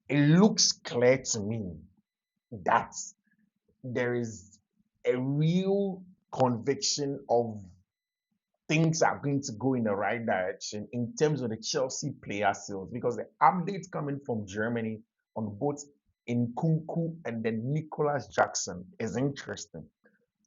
it looks clear to me that there is a real conviction of things are going to go in the right direction in terms of the Chelsea player sales because the updates coming from Germany on both Nkunku and then Nicholas Jackson is interesting.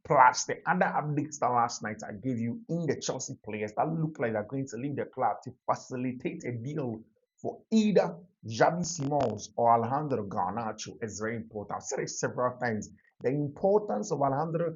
Plus, the other updates that last night I gave you in the Chelsea players that look like they're going to leave the club to facilitate a deal for either Javi Simons or Alejandro Garnacho is very important. I've said it several times. The importance of of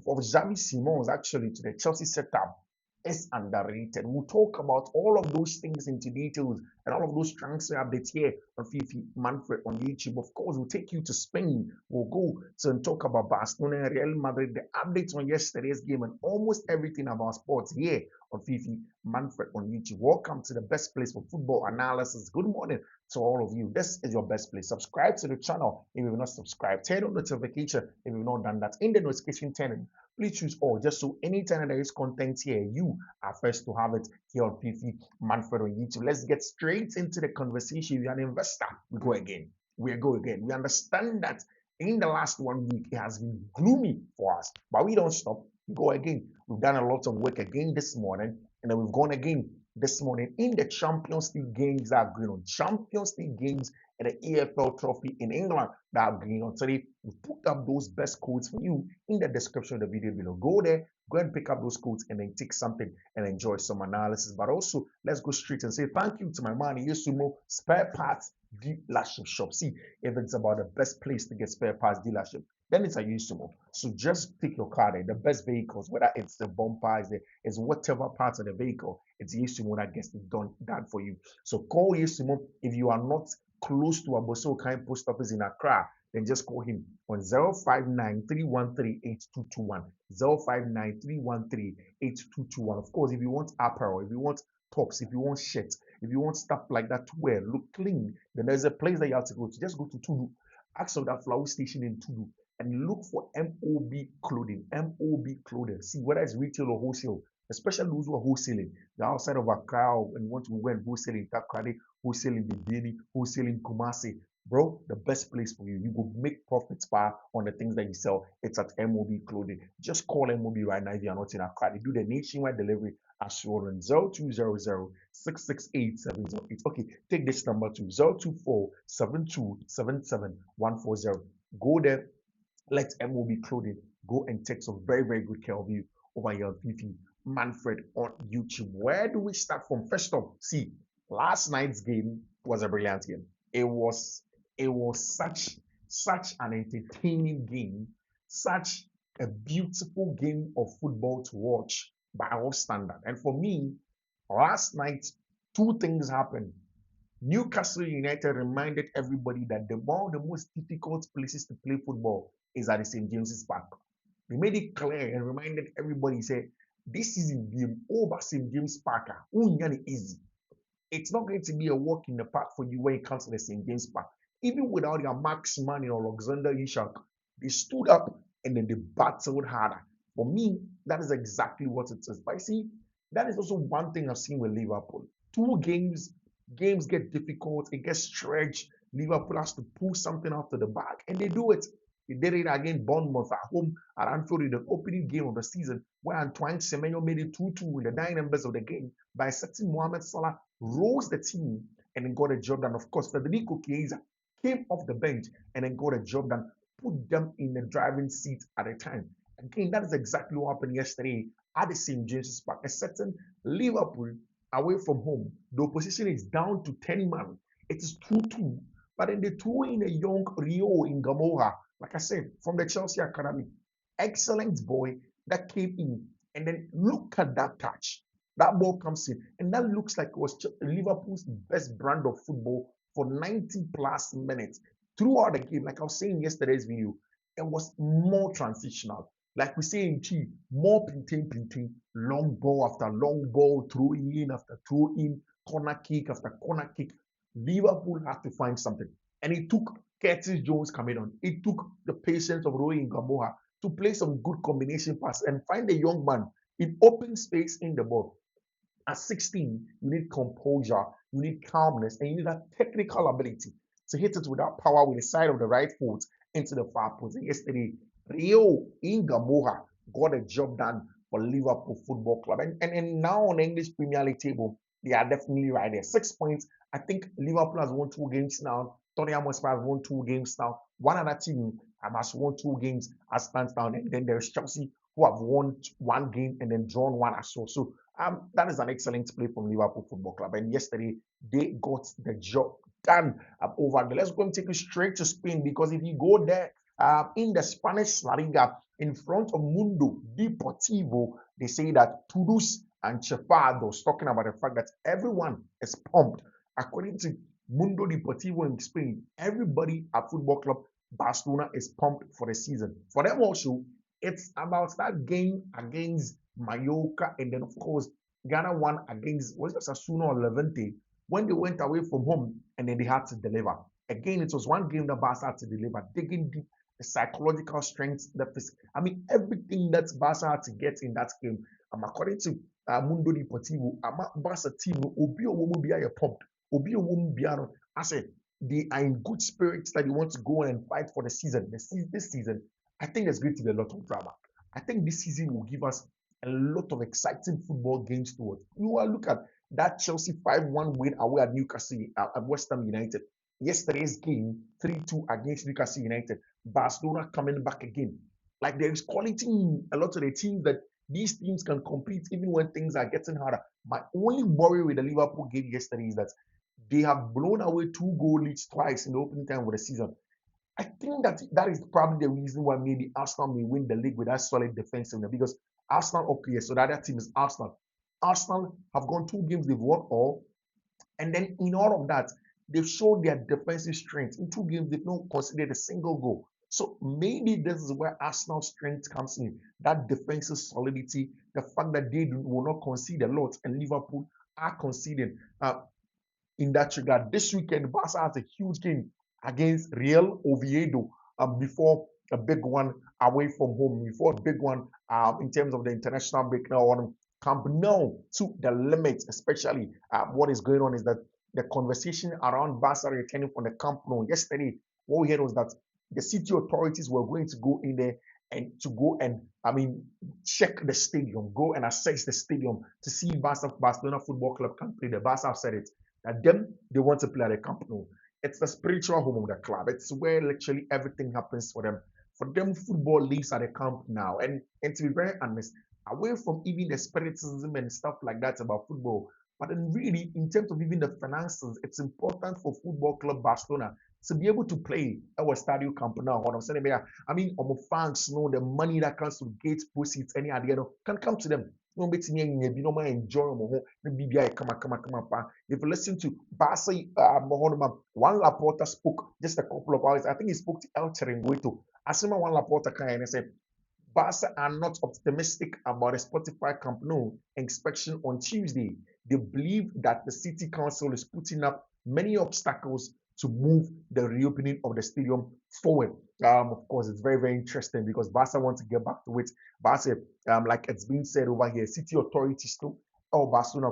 Javi Simons actually to the Chelsea setup is underrated. We'll talk about all of those things into details and all of those transfer updates here on Fiifi-Manfred on YouTube. Of course, we'll take you to Spain. We'll go to and talk about Barcelona and Real Madrid, the updates on yesterday's game, and almost everything about sports here on Fiifi-Manfred on YouTube. Welcome to the best place for football analysis. Good morning to all of you. This is your best place. Subscribe to the channel if you've not subscribed. Turn on notification if you've not done that. In the notification turn, please choose all just so anytime there is content here, you are first to have it here on Fiifi-Manfred on YouTube. Let's get straight into the conversation. You're an investor. We go again. We go again. We understand that in the last 1 week, it has been gloomy for us, but we don't stop. We go again. We've done a lot of work again this morning, and then we've gone again this morning in the Champions League games that are going on. Champions League games and the EFL trophy in England that are going on today. We put up those best codes for you in the description of the video below. Go there, go and pick up those codes and then take something and enjoy some analysis. But also, let's go straight and say thank you to my man, Yesumo Spare Parts Dealership Shop. See, if it's about the best place to get spare parts dealership, then it's a Yusumo. So just pick your car there, the best vehicles, whether it's the bumper, is whatever parts of the vehicle, it's Yusumo that gets it done for you. So call Yusumo if you are not close to Aboso Kind Post Office in Accra, then just call him on 059-313-8221. 059-313-8221. Of course, if you want apparel, if you want tops, if you want shirts, if you want stuff like that to wear, look clean, then there's a place that you have to go to. Just go to Tudu, ask for that flower station in Tudu, and look for MOB clothing. MOB clothing. See whether it's retail or wholesale, especially those who are wholesaling. They're outside of Accra and want to go and wholesale in Takrade, wholesale in Bibini, wholesale in Kumasi. Bro, the best place for you. You will make profits on the things that you sell. It's at MOB Clothing. Just call MOB right now if you are not in Accra. They do the nationwide delivery as well on 0200 668 Okay, take this number to 024 Go there, let MOB Clothing go and take some very, very good care of you over here on Fiifi-Manfred on YouTube. Where do we start from? First off, see, last night's game was a brilliant game. It was such an entertaining game, such a beautiful game of football to watch by our standard. And for me, last night, two things happened. Newcastle United reminded everybody that one of the most difficult places to play football is at the St. James's Park. They made it clear and reminded everybody, say, this season game over St. James Park, easy. It's not going to be a walk in the park for you when it comes to the St. James Park. Even without your Max Manning or Alexander Ishak, they stood up and then they battled harder. For me, that is exactly what it is. But I see, that is also one thing I've seen with Liverpool. Two games get difficult, it gets stretched. Liverpool has to pull something out of the bag, and they do it. They did it against Bournemouth at home at Anfield in the opening game of the season, where Antoine Semenyo made it 2-2 in the dying embers of the game by setting Mohamed Salah, rose the team, and then got a job done. Of course, Federico Chiesa came off the bench and then got a job done, put them in the driving seat at the time. Again, that is exactly what happened yesterday at the St. James's Park. A certain Liverpool away from home, the opposition is down to 10 man. It is 2-2. But then they threw in a young Rio in Gamora, like I said, from the Chelsea Academy. Excellent boy that came in. And then look at that touch. That ball comes in. And that looks like it was Liverpool's best brand of football for 90 plus minutes. Throughout the game, like I was saying in yesterday's video, it was more transitional. Like we say in Chi, more pinting, long ball after long ball, throw in after throw in, corner kick after corner kick. Liverpool had to find something. And it took Curtis Jones coming on. It took the patience of Roy Ngamoha to play some good combination pass and find a young man in open space in the ball. At 16, you need composure you need calmness, and you need that technical ability to hit it without power with the side of the right foot into the far post. And yesterday, Rio Ingamoha got a job done for Liverpool Football Club. And now on the English Premier League table, they are definitely right there. 6 points. I think Liverpool has won 2 games now. Tottenham Hotspur has won 2 games now. One other team has won 2 games as stands down. And then there's Chelsea who have won 1 game and then drawn one as well. So that is an excellent play from Liverpool Football Club. And yesterday, they got the job done over there. Let's go and take it straight to Spain, because if you go there in the Spanish La Liga, in front of Mundo Deportivo, they say that Toulouse and Chepardos talking about the fact that everyone is pumped. According to Mundo Deportivo in Spain, everybody at Football Club Barcelona is pumped for the season. For them also, it's about that game against Mallorca, and then of course Ghana won against, was it Sassuolo or Levante, when they went away from home and then they had to deliver. Again, it was one game that Barca had to deliver, digging deep, the psychological strength, the physical. I mean, everything that Barca had to get in that game. According to Mundo Deportivo, Barca team, Obi Owomu Biya pumped. Obi Owomu Biya, I said, they are in good spirits that they want to go and fight for the season. This season, I think there's going to be a lot of drama. I think this season will give us a lot of exciting football games to watch. You will look at that Chelsea 5-1 win away at Newcastle, at West Ham United. Yesterday's game, 3-2 against Newcastle United. Barcelona coming back again. Like, there is quality in a lot of the teams that these teams can compete even when things are getting harder. My only worry with the Liverpool game yesterday is that they have blown away 2 goal leads twice in the opening time of the season. I think that is probably the reason why maybe Arsenal may win the league with that solid defensiveness, because Arsenal up here, so the other team is Arsenal. Arsenal have gone 2 games, they've won all, and then in all of that, they've showed their defensive strength. In 2 games, they've not conceded a single goal. So maybe this is where Arsenal's strength comes in. That defensive solidity, the fact that they will not concede a lot, and Liverpool are conceding in that regard. This weekend, Barca has a huge game against Real Oviedo before a big one away from home, before a big one in terms of the international break now on Camp Nou to the limit. Especially what is going on is that the conversation around Barca returning from the Camp Nou yesterday, what we heard was that the city authorities were going to go in there and to go and check the stadium, go and assess the stadium to see if Barcelona Football Club can play. The Barca have said it, that them, they want to play at the Camp Nou. It's the spiritual home of the club. It's where literally everything happens for them. For them, football lives at the Camp Nou. And to be very honest, away from even the spiritism and stuff like that about football, but then really, in terms of even the finances, it's important for Football Club Barcelona to be able to play our Stadio Camp Nou. What I'm saying, fans know the money that comes to gate proceeds, any idea can come to them. No bet me be no more enjoy mo no BBI come pa. If you listen to Barca one Laporta spoke just a couple of hours. I think he spoke to El Chiringuito. Asima one Laporta and said Barca are not optimistic about the Spotify Camp Nou inspection on Tuesday. They believe that the city council is putting up many obstacles to move the reopening of the stadium forward. Of course, it's very, very interesting because Barca want to get back to it. Barca, like it's been said over here, city authorities too, or Barcelona,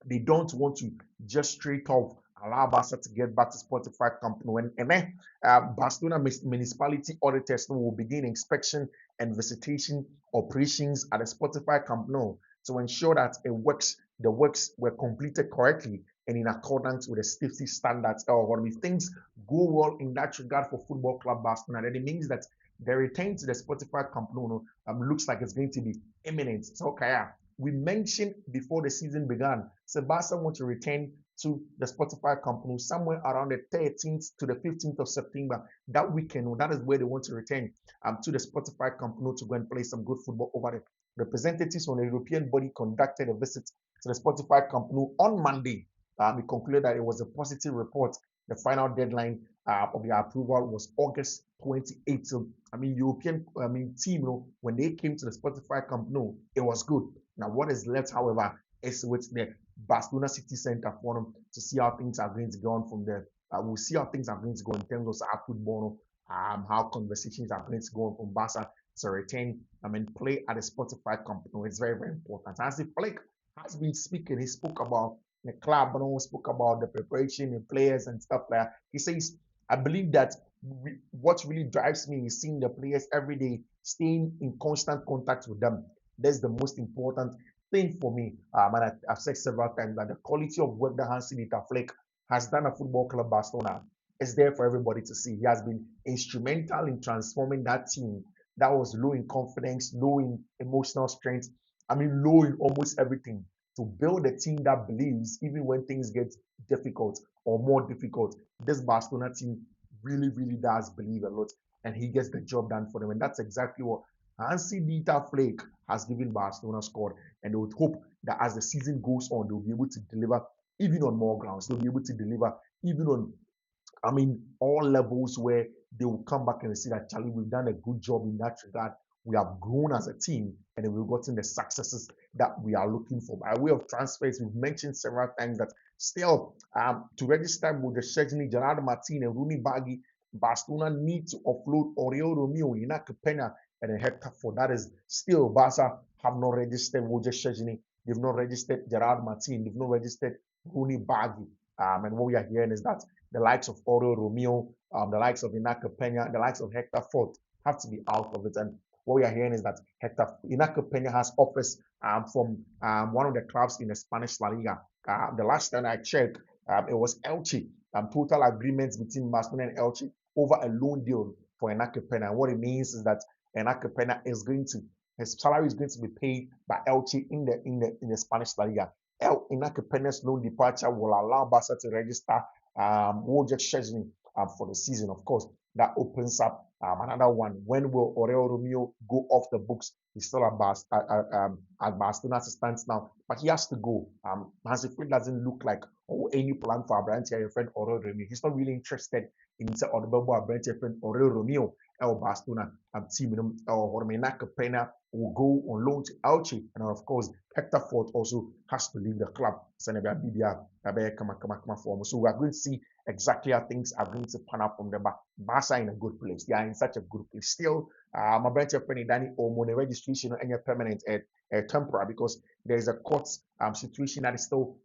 they don't want to just straight off allow Barca to get back to Spotify Camp Nou. And then Barcelona municipality auditors will begin inspection and visitation operations at the Spotify Camp Nou to ensure that the works were completed correctly and in accordance with the safety standards. Or if things go well in that regard for Football Club Barcelona, then it means that the return to the Spotify Camp Nou looks like it's going to be imminent. So, okay, we mentioned before the season began, Sebastian wants to return to the Spotify Camp Nou somewhere around the 13th to the 15th of September. That weekend, that is where they want to return to the Spotify Camp Nou to go and play some good football over there. Representatives from the European body conducted a visit to the Spotify Camp Nou on Monday. We concluded that it was a positive report. The final deadline of the approval was August 28th. European team, when they came to the Spotify Camp Nou, it was good. Now, what is left, however, is with the Barcelona City Center Forum to see how things are going to go on from there. We'll see how things are going to go in terms of our football, how conversations are going to go on from Barca to return play at the Spotify Camp Nou. It's very, very important. As the Flick has been speaking, he spoke about the club, and spoke about the preparation and players and stuff like that. He says, I believe that what really drives me is seeing the players every day, staying in constant contact with them. That's the most important thing for me. And I've said several times that the quality of work that Hansi Flick has done at Football Club Barcelona is there for everybody to see. He has been instrumental in transforming that team that was low in confidence, low in emotional strength. I mean, low in almost everything to build a team that believes even when things get difficult or more difficult. This Barcelona team really, really does believe a lot, and he gets the job done for them. And that's exactly what Hansi Flake has given Barcelona squad. And they would hope that as the season goes on, they'll be able to deliver even on more grounds. They'll be able to deliver even on, I mean, all levels where they will come back and say that, Charlie, we've done a good job in that regard. We have grown as a team and we've gotten the successes that we are looking for. By way of transfers, we've mentioned several times that still to register with the Szczesny, Gerard Martin, and Rooney Baggy, Barcelona need to offload Oriol Romeo, Inak Pena, and Hector Ford. That is still Barca have not registered Roger Szczesny. They've not registered Gerard Martin. They've not registered Rooney Baggy. And what we are hearing is that the likes of Oriol Romeo, the likes of Inak Pena, the likes of Hector Ford have to be out of it. And what we are hearing is that Inak Pena has offers from one of the clubs in the Spanish La Liga. The last time I checked, it was Elche. Total agreements between Barcelona and Elche over a loan deal for Inak Pena. And what it means is that Inak Pena is going to, his salary is going to be paid by Elche in the Spanish La Liga. Inak Pena's loan departure will allow Barca to register Wojciech Szczesny for the season. Of course, that opens up another one. When will Oriol Romeo go off the books? He's still at Barcelona as it stands now, but he has to go. Hansi Flick doesn't look like any plan for Abrantia, your friend Oriol Romeo. He's not really interested in the Abrantia friend Oriol Romeo. Barcelona team, or Inak Pena will go on loan to Elche, and of course Hector Ford also has to leave the club. So we are going to see exactly how things are going to pan out from them. But Barca in a good place. They are in such a good place. Still, my brother friend Danny Olmo, the registration and permanent temporary because there is a court situation that is still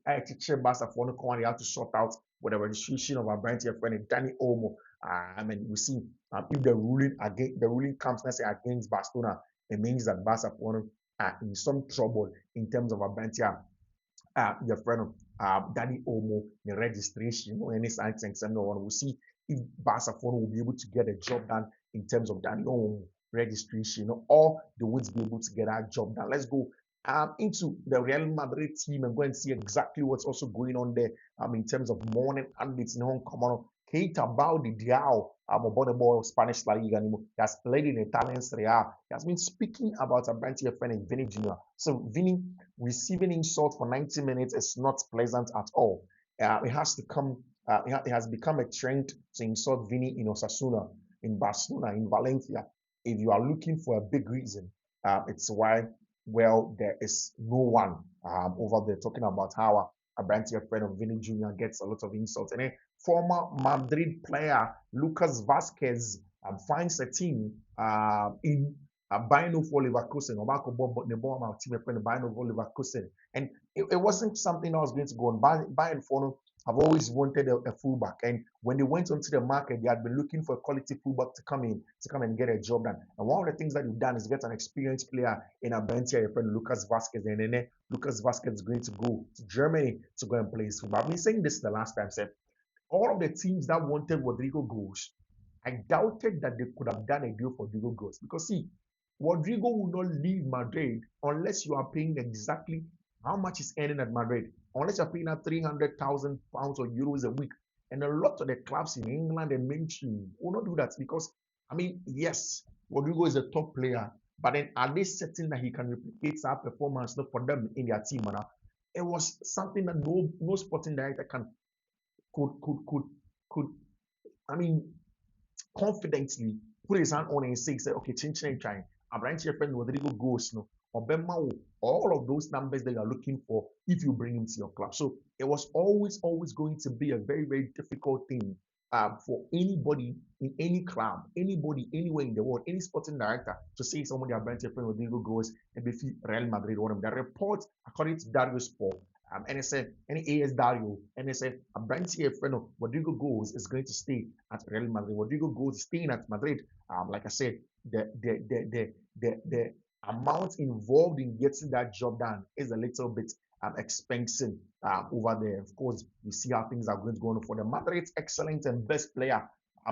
Barca for they have to sort out with the registration of our brand friend Danny Olmo. I mean, we see if the ruling comes let's say against Barcelona, it means that Barca are in some trouble in terms of Abantia, your friend Danny Olmo, the registration or any signs and no one will see if Barca will be able to get a job done in terms of Danny Olmo registration, or they won't be able to get that job done. Let's go into the Real Madrid team and go and see exactly what's also going on there in terms of morning updates in Hong Kong. Keita Baldi Diao, about the ball Spanish La Liga. He has played in Italian Serie A. He has been speaking about a branch friend in Vinny Jr. So Vinny receiving insult for 90 minutes is not pleasant at all. It has to come. It has become a trend to insult Vinny in Osasuna, in Barcelona, in Valencia. If you are looking for a big reason, it's why. Well, there is no one over there talking about how a branch friend of Vinny Jr. gets a lot of insults. And then former Madrid player Lucas Vasquez finds a team in Bayern for Leverkusen. And it wasn't something that was going to go on. Bayern for have always wanted a fullback, and when they went onto the market, they had been looking for a quality fullback to come and get a job done. And one of the things that they've done is get an experienced player in a bench here, your friend Lucas Vasquez, and then Lucas Vasquez is going to go to Germany to go and play his football. I've been saying this the last time, said all of the teams that wanted Rodrigo Goes, I doubted that they could have done a deal for Rodrigo Goes because see, Rodrigo will not leave Madrid unless you are paying exactly how much he's earning at Madrid. Unless you're paying out 300,000 pounds or euros a week. And a lot of the clubs in England and mainstream will not do that because, I mean, yes, Rodrigo is a top player, but then are they certain that he can replicate that performance for them in their team? It was something that no sporting director could I mean, confidently put his hand on and say, okay, change trying. I'm branch your friend Rodrigo Goes, no, or all of those numbers that you're looking for if you bring him to your club. So it was always going to be a very, very difficult thing for anybody in any club, anybody anywhere in the world, any sporting director to say somebody a branch your friend Rodrigo Goes and be Real Madrid or them. The report, according to Darius Sport, And I said, any AS Dario, and I said, a brand here friend of Rodrigo Goes is going to stay at Real Madrid. Rodrigo Goes is staying at Madrid. Like I said, the amount involved in getting that job done is a little bit expensive over there. Of course, you see how things are going to go on for the Madrid's excellent and best player.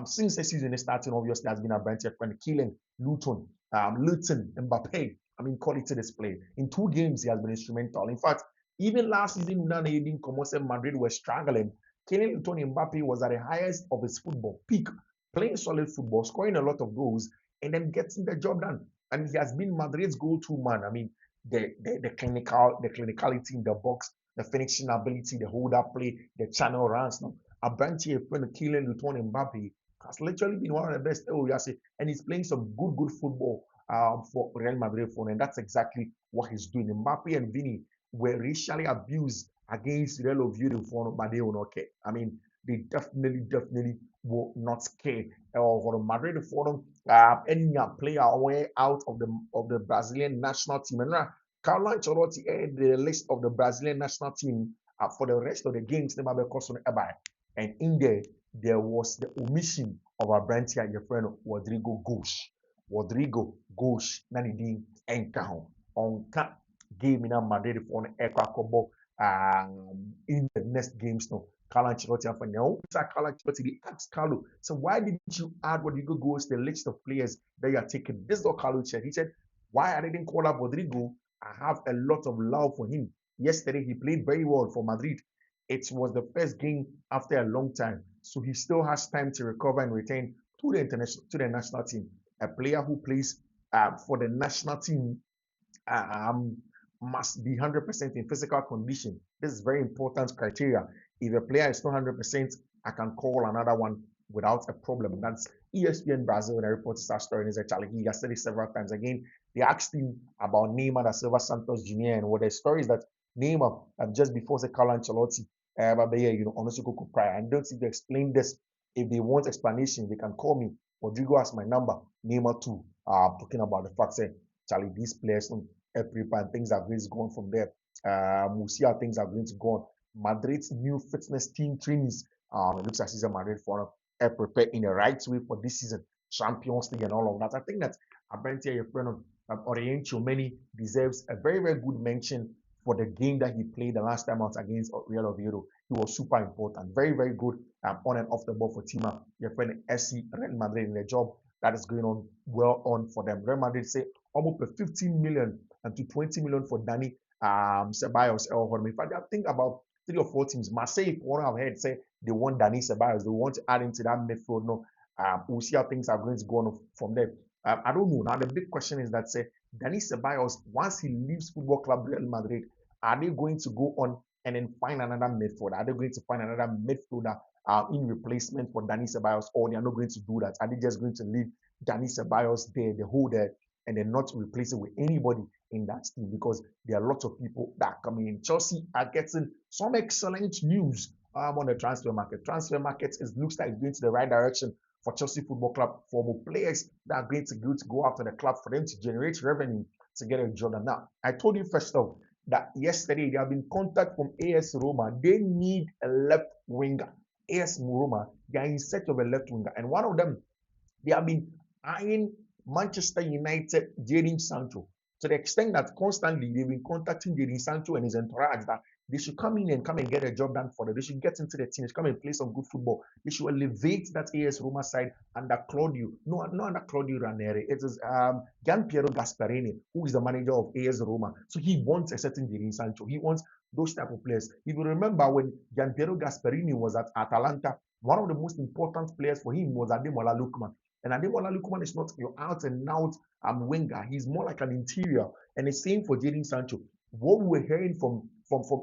Since the season is starting, obviously, has been a brand here friend, killing Luton, Mbappe. I mean, quality display. In 2 games, he has been instrumental. In fact, even last season, when Aidin Comose Madrid were struggling, Kylian Mbappe was at the highest of his football peak, playing solid football, scoring a lot of goals, and then getting the job done. And he has been Madrid's go-to man. I mean, the clinicality in the box, the finishing ability, the hold-up play, the channel runs. Now, Abranti friend Kylian Mbappe has literally been one of the best. Oh, yes, and he's playing some good football for Real Madrid for, and that's exactly what he's doing. Mbappe and Vini were racially abused against Real Oviedo for, but they will not care. I mean, they definitely will not care. For the Madrid forum, any player away out of the Brazilian national team. And Carlo Ancelotti had the list of the Brazilian national team for the rest of the games. And in there was the omission of a brand here, your friend Rodrigo Goes. Rodrigo Goes, Nanidin, Enka, Onka, game in Madrid for an aircraft in the next games. No, Carlo Ancelotti and now, Carlo Ancelotti, they asked Carlo, so why didn't you add Rodrigo Goes to the list of players that you are taking? This is what Carlo said. He said, why I didn't call up Rodrigo? I have a lot of love for him. Yesterday, he played very well for Madrid. It was the first game after a long time, so he still has time to recover and return to the national team. A player who plays for the national team um, must be 100% in physical condition. This is very important criteria. If a player is not 100%, I can call another one without a problem. That's ESPN Brazil, and I reported that story, and it's actually he has said it several times. Again, they asked him about Neymar da Silva Santos Jr. and what the story is that Neymar, just before the Carlo Ancelotti, honestly, could cry. And don't see to explain this. If they want explanation, they can call me. Rodrigo has my number. Neymar too. Talking about the fact that Charlie, these players, every and things are going to go on from there. We'll see how things are going to go on. Madrid's new fitness team trainees. It looks like season Madrid for prepare in the right way for this season, Champions League and all of that. I think that Abentia, your friend Oriente Many deserves a very good mention for the game that he played the last time out against Real Oviedo. He was super important, very good on and off the ball for Tima, your friend SC Real Madrid in the job that is going on well on for them. Real Madrid say almost 15 million and to 20 million for Danny Ceballos. If I think about 3 or 4 teams, Marseille, one I've heard say they want Danny Ceballos, they want to add into that midfield. No, we'll see how things are going to go on from there. I don't know. Now the big question is that say Danny Ceballos, once he leaves Football Club Real Madrid, are they going to go on and then find another midfielder? Are they going to find another midfielder in replacement for Danny Ceballos, or they are not going to do that? Are they just going to leave Danny Ceballos there, the whole there, and then not replace it with anybody in that team? Because there are lots of people that are coming in. Chelsea are getting some excellent news on the transfer market. Transfer market looks like it's going to the right direction for Chelsea Football Club, for more players that are going to go after the club for them to generate revenue to get a job. Now, I told you first off that yesterday there have been contact from AS Roma. They need a left winger. AS Roma, they are in search of a left winger, and one of them, they have been eyeing Manchester United, Jadon Sancho, to the extent that constantly they've been contacting Jadon Sancho and his entourage that they should come in and come and get a job done for them. They should get into the team. They should come and play some good football. They should elevate that AS Roma side under Claudio. No, not under Claudio Ranieri. It is Gian Piero Gasperini, who is the manager of AS Roma. So he wants a certain Jadon Sancho. He wants those type of players. If you remember when Gian Piero Gasperini was at Atalanta, one of the most important players for him was Ademola Lookman. And Ademola Lookman is not your out and out winger. He's more like an interior. And the same for Jadon Sancho. What we were hearing from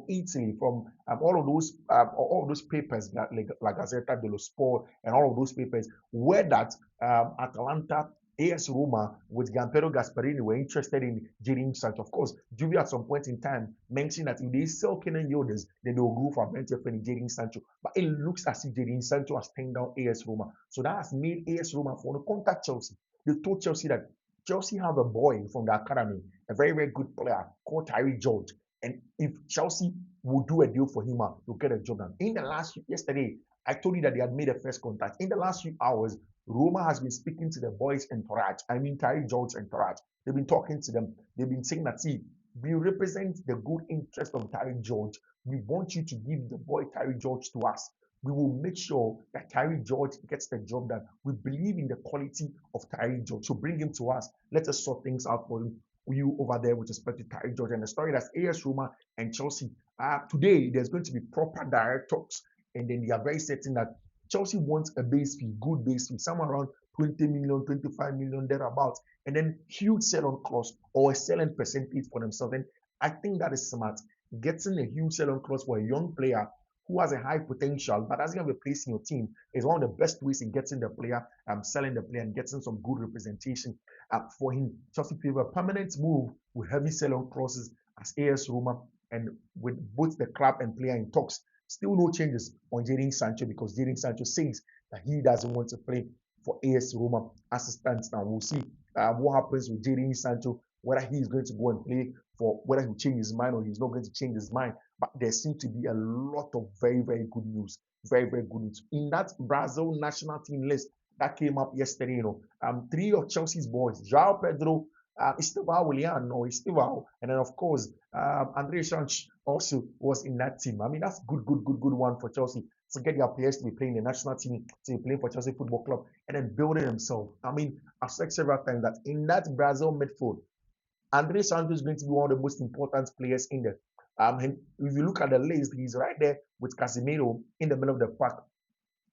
Italy, from all of those papers like La Gazzetta dello Sport and all of those papers, were that Atalanta, AS Roma with Gianpiero Gasperini were interested in Jadon Sancho. Of course, Juve at some point in time mentioned that if they sell Kenan Yildiz, then they will go for Benjamin for Jadon Sancho. But it looks as if Jadon Sancho has turned down AS Roma. So that has made AS Roma want to contact Chelsea. They told Chelsea that Chelsea have a boy from the academy, a very good player called Tyree George. And if Chelsea will do a deal for him, to get a job done. In the last yesterday, I told you that they had made a first contact. In the last few hours, Roma has been speaking to the boys' entourage. I mean, Terry George entourage. They've been talking to them. They've been saying that, see, we represent the good interest of Terry George. We want you to give the boy Terry George to us. We will make sure that Terry George gets the job done. We believe in the quality of Terry George. So bring him to us. Let us sort things out for you over there with respect to Terry George. And the story that's AS Roma and Chelsea. Today, there's going to be proper direct talks. And then they are very certain that Chelsea wants a base fee, good base fee, somewhere around 20 million, 25 million, thereabouts. And then huge sell-on clause or a sell-on percentage for themselves. And I think that is smart. Getting a huge sell-on clause for a young player who has a high potential but doesn't have a place in your team is one of the best ways in getting the player, selling the player and getting some good representation for him. Chelsea favor a permanent move with heavy sell-on clauses as AS Roma, and with both the club and player in talks. Still no changes on Jadon Sancho because Jadon Sancho says that he doesn't want to play for AS Roma as it stands now. We'll see what happens with Jadon Sancho, whether he is going to go and play for, whether he changes his mind or he's not going to change his mind. But there seems to be a lot of very, very good news. Very, very good news. In that Brazil national team list that came up yesterday, three of Chelsea's boys, João Pedro, Estevão Willian or Estevão, and then of course Andre Sanch also was in that team. I mean, that's good one for Chelsea to get their players to be playing the national team, to be playing for Chelsea Football Club, and then building themselves. I mean, I've said several times that in that Brazil midfield, Andre Santos is going to be one of the most important players in there. And if you look at the list, he's right there with Casemiro in the middle of the pack.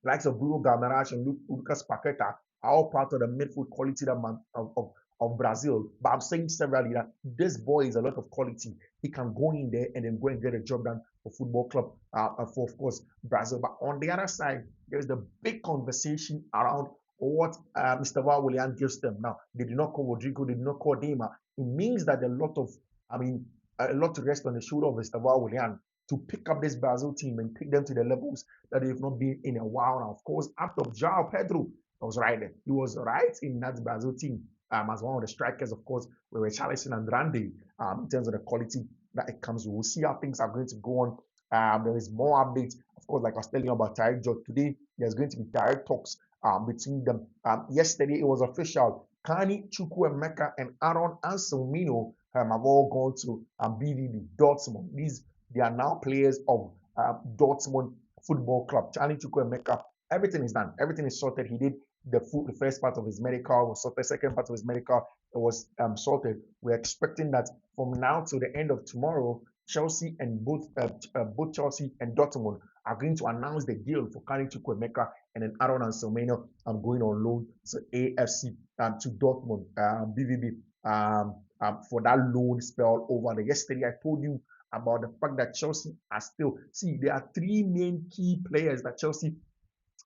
Likes of Bruno Guimaraes and Lucas Paqueta are all part of the midfield quality of Brazil. But I'm saying severally that this boy is a lot of quality. He can go in there and then go and get a job done for football club, for of course Brazil. But on the other side, there's the big conversation around what Mr. Willian gives them. Now, they did not call Rodrigo, they did not call Neymar. It means that a lot to rest on the shoulder of Mr. Willian to pick up this Brazil team and take them to the levels that they've not been in a while now. Of course, after João Pedro, I was right there. He was right in that Brazil team as one of the strikers. Of course, we were challenging Andrade in terms of the quality that it comes with. We'll see how things are going to go on. There is more updates. Of course, like I was telling you about Tyre George today, there's going to be direct talks between them. Yesterday, it was official. Kani Chukwuemeka and Aaron Anselmino have all gone to BVB, Dortmund. They are now players of Dortmund Football Club. Charlie Chukwuemeka, everything is done. Everything is sorted. He did the first part of his medical, was sorted. Second part of his medical was sorted. We're expecting that from now till the end of tomorrow, Chelsea and both Chelsea and Dortmund are going to announce the deal for Kani Chukwuemeka and then Aaron Anselmino going on loan to AFC to Dortmund, BVB, for that loan spell over there. Yesterday, I told you about the fact that Chelsea are still, there are three main key players that Chelsea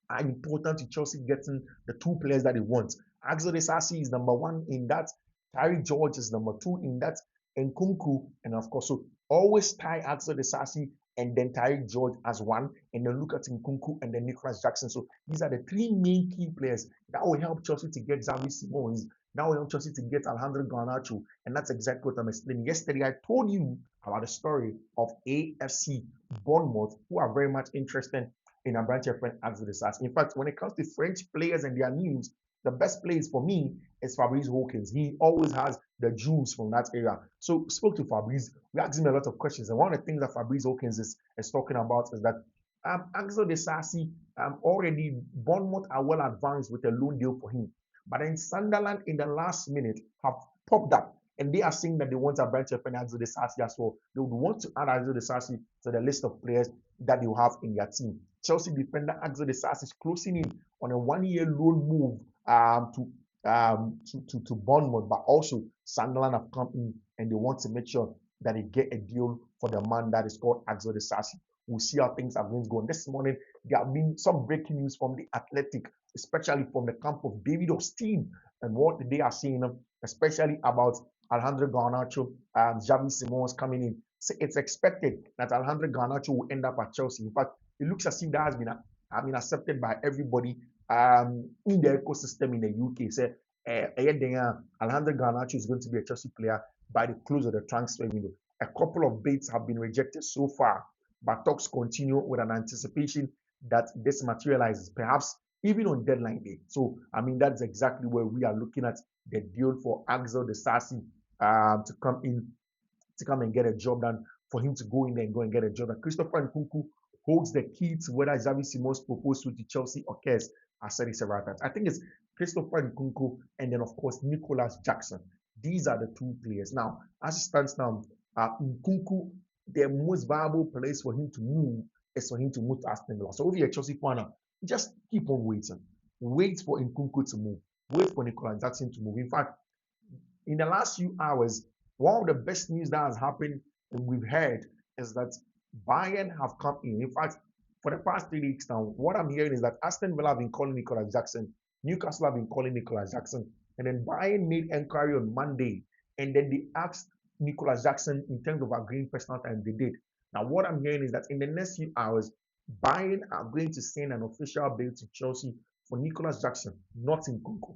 are important to Chelsea getting the two players that they want. Axel Disasi is number one in that. Terry George is number two in that. And Nkunku, and of course, so always tie Axel Disasi and then Terry George as one, and then look at Nkunku and then Nicholas Jackson. So these are the three main key players that will help Chelsea to get Xavi Simons. Now we help Chelsea to get Alejandro Garnacho, and that's exactly what I'm explaining. Yesterday, I told you about the story of AFC Bournemouth, who are very much interested in a branch of friend Axel Disasi. In fact, when it comes to French players and their news, the best place for me is Fabrice Hawkins. He always has the juice from that area. So spoke to Fabrice. We asked him a lot of questions. And one of the things that Fabrice Hawkins is talking about is that Axel Disasi already, Bournemouth are well advanced with a loan deal for him. But then Sunderland in the last minute have popped up. And they are saying that they want a branch of Axel Disasi as well. They would want to add Axel Disasi to the list of players that they will have in their team. Chelsea defender Axel Disasi is closing in on a one-year loan move to Bournemouth, but also Sunderland have come in and they want to make sure that they get a deal for the man that is called Axel Disasi. We'll see how things are going to go. And this morning, there have been some breaking news from the Athletic, especially from the camp of David Osteen, and what they are saying, especially about Alejandro Garnacho and Xavi Simons coming in. So it's expected that Alejandro Garnacho will end up at Chelsea. In fact, it looks as if that has been accepted by everybody in the ecosystem in the UK. So Alejandro Garnacho is going to be a Chelsea player by the close of the transfer window. A couple of bids have been rejected so far but talks continue with an anticipation that this materializes, perhaps even on deadline day. So, I mean, that's exactly where we are looking at the deal for Axel Disasi to come in to come and get a job done, for him to go in there and go and get a job done. Christopher Nkunku holds the key to whether Xavi Simon's proposal to Chelsea occurs. I said it several times. I think it's Christopher Nkunku and then, of course, Nicholas Jackson. These are the two players. Now, as it stands now, Nkunku, the most viable place for him to move is for him to move to Aston Villa. So if you're a Chelsea fan, just keep on waiting. Wait for Nkunku to move. Wait for Nicholas Jackson to move. In fact, in the last few hours, one of the best news that has happened and we've heard is that Bayern have come in. In fact, for the past 3 weeks now, what I'm hearing is that Aston Villa have been calling Nicolas Jackson, Newcastle have been calling Nicolas Jackson, and then Bayern made inquiry on Monday, and then they asked Nicolas Jackson in terms of agreeing personal time. They did. Now, what I'm hearing is that in the next few hours, Bayern are going to send an official bill to Chelsea for Nicolas Jackson, not in Nkunku.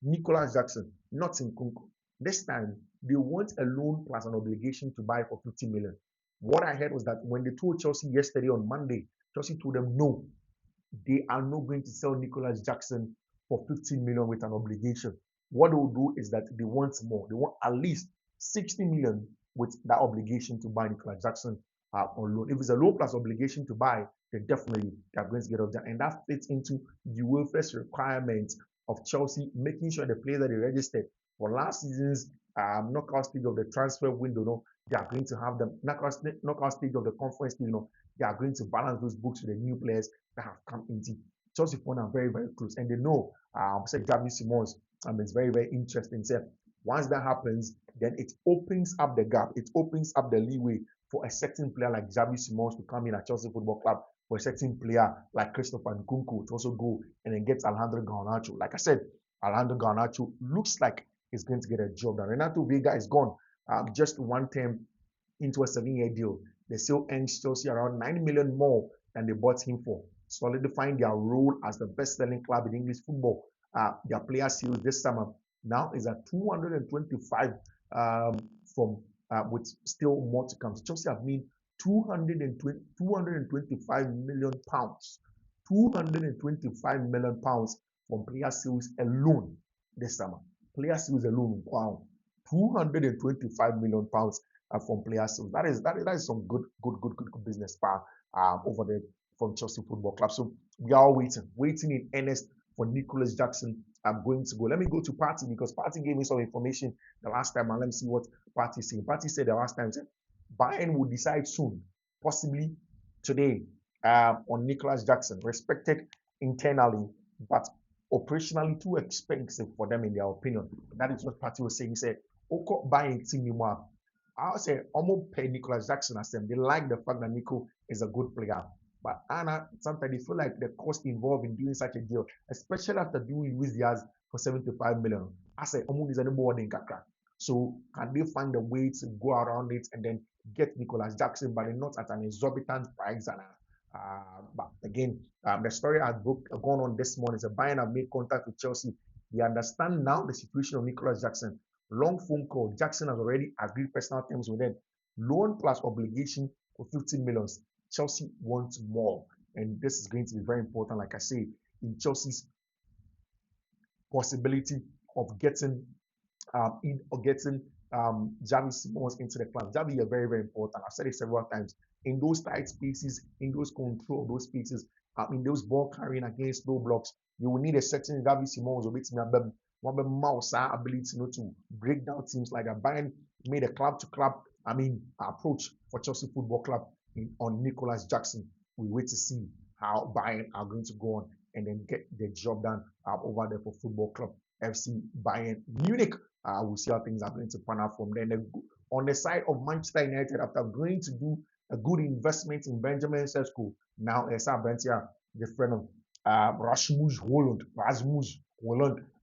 Nicholas Jackson, not Nkunku. This time, they want a loan plus an obligation to buy for 50 million. What I heard was that when they told Chelsea yesterday on Monday, Chelsea told them no, they are not going to sell Nicholas Jackson for 15 million with an obligation. What they will do is that they want more. They want at least 60 million with that obligation to buy Nicholas Jackson on loan. If it's a loan plus obligation to buy, then definitely they are going to get off that. And that fits into UEFA's requirement of Chelsea making sure the players that they registered for last season's knockout stage of the transfer window, they are going to have them knockout stage of the conference, they are going to balance those books with the new players that have come into. Chelsea fans are very, very close, and they know. Said Xavi Simons, it's very, very interesting. So once that happens, then it opens up the gap. It opens up the leeway for a certain player like Xavi Simons to come in at Chelsea Football Club, for a certain player like Christopher Nkunku to also go and then get Alejandro Garnacho. Like I said, Alejandro Garnacho looks like he's going to get a job done. Renato Vega is gone. Just one term into a 7-year deal. They still earns Chelsea around 9 million more than they bought him for, solidifying their role as the best-selling club in English football. Their player sales this summer now is at 225 from with still more to come. So Chelsea have made 225 million pounds. 225 million pounds from player sales alone this summer. Player sales alone, wow. 225 million pounds from player sales. That is some good business power over there from Chelsea Football Club. So we are waiting in earnest for Nicholas Jackson. I'm going to go. Let me go to Party, because Party gave me some information the last time, and let me see what Party said. Party said the last time, Bayern will decide soon, possibly today, on Nicholas Jackson, respected internally, but operationally too expensive for them in their opinion. That is what Party was saying. He said, Oko buying team anymore. I'll say almost pay Nicholas Jackson as them. They like the fact that Nico is a good player. But Anna, sometimes they feel like the cost involved in doing such a deal, especially after doing Luis Diaz for 75 million. I say, is more than Kaka. So can they find a way to go around it and then get Nicholas Jackson, but not at an exorbitant price? But again, the story has gone on this morning. The Bayern have made contact with Chelsea. They understand now the situation of Nicholas Jackson. Long phone call. Jackson has already agreed personal terms with them. Loan plus obligation for 15 million. Chelsea wants more, and this is going to be very important, like I say, in Chelsea's possibility of getting Xavi Simons into the club. Xavi is very, very important. I've said it several times. In those tight spaces, in those control of those spaces, in those ball carrying against low blocks, you will need a certain Xavi Simons or one mouse ability to break down teams like that. Bayern made a club to club approach for Chelsea Football Club on Nicholas Jackson. We wait to see how Bayern are going to go on and then get the job done over there for Football Club FC Bayern Munich. We'll see how things are going to pan out from there. On the side of Manchester United, after going to do a good investment in Benjamin Sesko, now it's the friend of Rasmus Holland,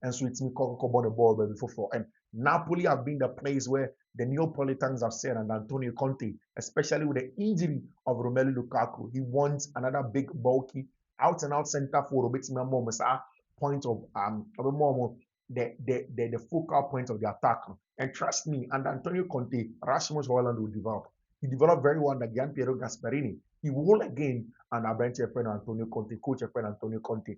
and so it's me about the ball before. And Napoli have been the place where the Neapolitans have said, and Antonio Conte, especially with the injury of Romelu Lukaku, he wants another big, bulky, out-and-out centre forward, point of the focal point of the attack. And trust me, and Antonio Conte, Rasmus Holland will develop. He developed very well under Gian Piero Gasperini. he won again and Abrante friend Antonio Conte, coach friend Antonio Conte.